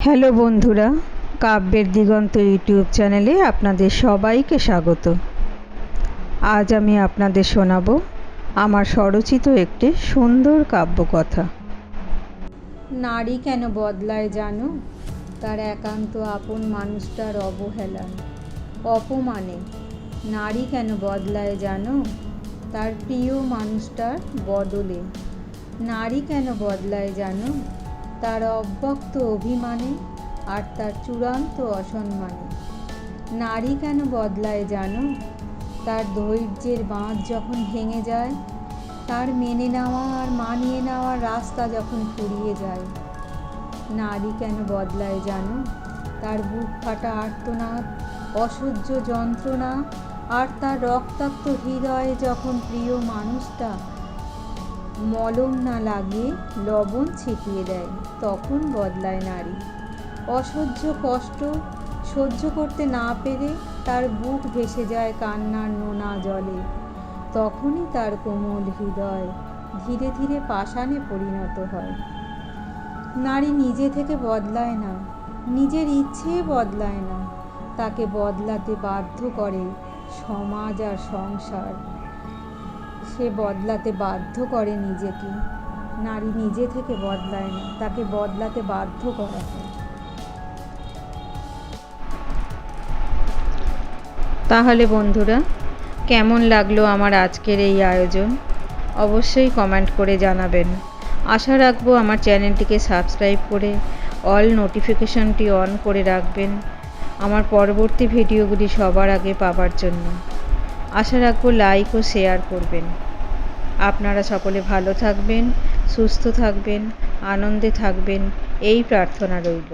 Hello বন্ধুরা, কাব্যের দিগন্ত YouTube চ্যানেলে আপনাদের সবাইকে স্বাগত। আজ আমি আপনাদের শোনাবো আমার স্বরচিত একটি সুন্দর কাব্যকথা। নারী কেন বদলায় জানো? তার একান্ত আপন মানুষটার অবহেলায়, অপমানে। নারী কেন বদলায় জানো? তার প্রিয় মানুষটার বদলে। নারী কেন বদলায় জানো? তার অব্যক্ত অভিমানে আর তার চূড়ান্ত অসম্মানে। নারী কেন বদলায় জানো? তার ধৈর্যের বাঁধ যখন ভেঙে যায়, তার মেনে নেওয়া আর মানিয়ে নেওয়ার রাস্তা যখন ফুরিয়ে যায়। নারী কেন বদলায় জানো? তার বুক ফাটা আর্তনাদ, অসহ্য যন্ত্রণা আর তার রক্তাক্ত হৃদয়ে যখন প্রিয় মানুষটা মলম না লাগিয়ে লবণ ছিটিয়ে দেয়, তখন বদলায় নারী। অসহ্য কষ্ট সহ্য করতে না পেরে তার বুক ভেসে যায় কান্নার নোনা জলে, তখনই তার কোমল হৃদয় ধীরে ধীরে পাষাণে পরিণত হয়। নারী নিজে থেকে বদলায় না, নিজের ইচ্ছে বদলায় না, তাকে বদলাতে বাধ্য করে সমাজ আর সংসার। সে বদলাতে বাধ্য করে নিজেকে। নারী নিজে থেকে বদলায় না, তাকে বদলাতে বাধ্য করা হয়। তাহলে বন্ধুরা, কেমন লাগলো আমার আজকের এই আয়োজন? অবশ্যই কমেন্ট করে জানাবেন। আশা রাখবো আমার চ্যানেলটিকে সাবস্ক্রাইব করে অল নোটিফিকেশনটি অন করে রাখবেন আমার পরবর্তী ভিডিওগুলি সবার আগে পাওয়ার জন্য। আশা রাখবো লাইক ও শেয়ার করবেন। আপনারা সকলে ভালো থাকবেন, সুস্থ থাকবেন, আনন্দে থাকবেন, এই প্রার্থনা রইল।